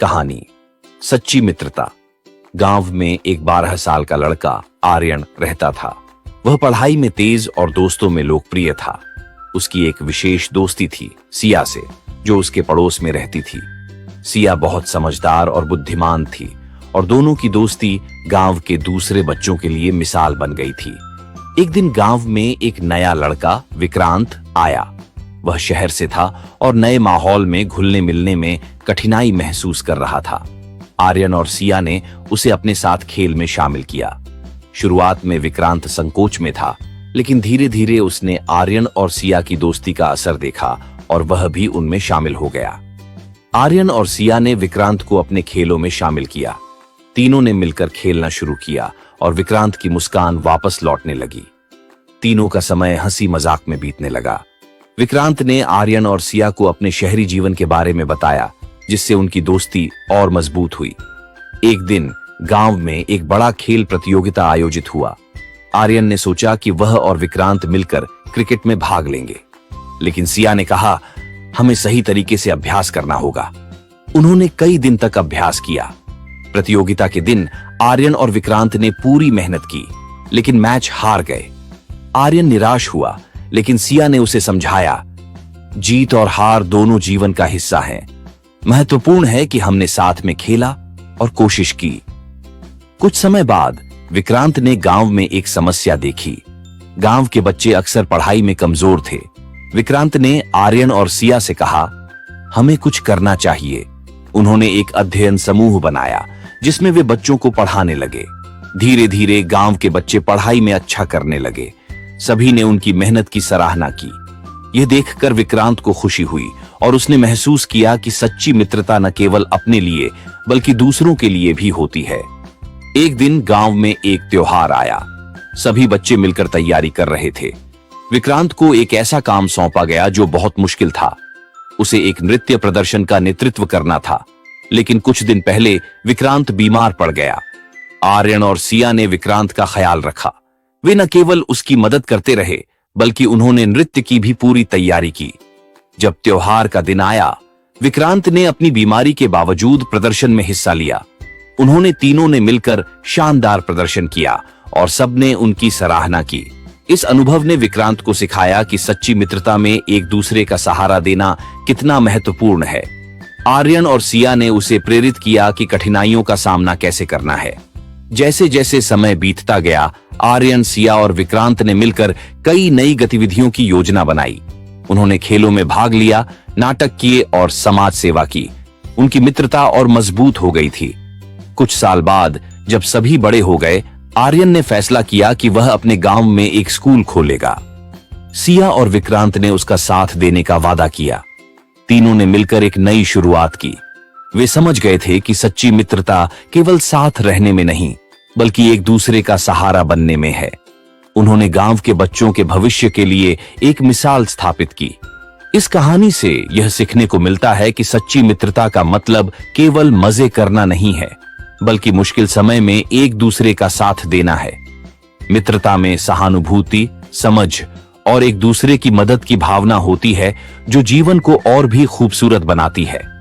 कहानी सच्ची मित्रता। गांव में एक 12 साल का लड़का आर्यन रहता था। वह पढ़ाई में तेज और दोस्तों में लोकप्रिय था। उसकी एक विशेष दोस्ती थी सिया से, जो उसके पड़ोस में रहती थी। सिया बहुत समझदार और बुद्धिमान थी और दोनों की दोस्ती गांव के दूसरे बच्चों के लिए मिसाल बन गई थी। एक दिन गांव में एक नया लड़का विक्रांत आया। वह शहर से था और नए माहौल में घुलने मिलने में कठिनाई महसूस कर रहा था। आर्यन और सिया ने उसे अपने साथ खेल में शामिल किया। शुरुआत में विक्रांत संकोच में था, लेकिन धीरे धीरे उसने आर्यन और सिया की दोस्ती का असर देखा और वह भी उनमें शामिल हो गया। आर्यन और सिया ने विक्रांत को अपने खेलों में शामिल किया। तीनों ने मिलकर खेलना शुरू किया और विक्रांत की मुस्कान वापस लौटने लगी। तीनों का समय हंसी मजाक में बीतने लगा। विक्रांत ने आर्यन और सिया को अपने शहरी जीवन के बारे में बताया, जिससे उनकी दोस्ती और मजबूत हुई। एक दिन गांव में एक बड़ा खेल प्रतियोगिता आयोजित हुआ। आर्यन ने सोचा कि वह और विक्रांत मिलकर क्रिकेट में भाग लेंगे, लेकिन सिया ने कहा, हमें सही तरीके से अभ्यास करना होगा। उन्होंने कई दिन तक अभ्यास किया। प्रतियोगिता के दिन आर्यन और विक्रांत ने पूरी मेहनत की, लेकिन मैच हार गए। आर्यन निराश हुआ, लेकिन सिया ने उसे समझाया, जीत और हार दोनों जीवन का हिस्सा हैं। महत्वपूर्ण है कि हमने साथ में खेला और कोशिश की। कुछ समय बाद विक्रांत ने गांव में एक समस्या देखी। गांव के बच्चे अक्सर पढ़ाई में कमजोर थे। विक्रांत ने आर्यन और सिया से कहा, हमें कुछ करना चाहिए। उन्होंने एक अध्ययन समूह बनाया, जिसमें वे बच्चों को पढ़ाने लगे। धीरे धीरे गांव के बच्चे पढ़ाई में अच्छा करने लगे। सभी ने उनकी मेहनत की सराहना की। यह देखकर विक्रांत को खुशी हुई और उसने महसूस किया कि सच्ची मित्रता न केवल अपने लिए बल्कि दूसरों के लिए भी होती है। एक दिन गांव में एक त्योहार आया। सभी बच्चे मिलकर तैयारी कर रहे थे। विक्रांत को एक ऐसा काम सौंपा गया जो बहुत मुश्किल था। उसे एक नृत्य प्रदर्शन का नेतृत्व करना था, लेकिन कुछ दिन पहले विक्रांत बीमार पड़ गया। आर्यन और सिया ने विक्रांत का ख्याल रखा। वे न केवल उसकी मदद करते रहे, बल्कि उन्होंने नृत्य की भी पूरी तैयारी की। जब त्योहार का दिन आया, विक्रांत ने अपनी बीमारी के बावजूद प्रदर्शन में हिस्सा लिया। उन्होंने तीनों ने मिलकर शानदार प्रदर्शन किया और सबने उनकी सराहना की। इस अनुभव ने विक्रांत को सिखाया कि सच्ची मित्रता में एक दूसरे का सहारा देना कितना महत्वपूर्ण है। आर्यन और सिया ने उसे प्रेरित किया कि कठिनाइयों का सामना कैसे करना है। जैसे जैसे समय बीतता गया, आर्यन, सिया और विक्रांत ने मिलकर कई नई गतिविधियों की योजना बनाई। उन्होंने खेलों में भाग लिया, नाटक किए और समाज सेवा की। उनकी मित्रता और मजबूत हो गई थी। कुछ साल बाद जब सभी बड़े हो गए, आर्यन ने फैसला किया कि वह अपने गांव में एक स्कूल खोलेगा। सिया और विक्रांत ने उसका साथ देने का वादा किया। तीनों ने मिलकर एक नई शुरुआत की। वे समझ गए थे कि सच्ची मित्रता केवल साथ रहने में नहीं, बल्कि एक दूसरे का सहारा बनने में है। उन्होंने गांव के बच्चों के भविष्य के लिए एक मिसाल स्थापित की। इस कहानी से यह सीखने को मिलता है कि सच्ची मित्रता का मतलब केवल मजे करना नहीं है, बल्कि मुश्किल समय में एक दूसरे का साथ देना है। मित्रता में सहानुभूति, समझ और एक दूसरे की मदद की भावना होती है, जो जीवन को और भी खूबसूरत बनाती है।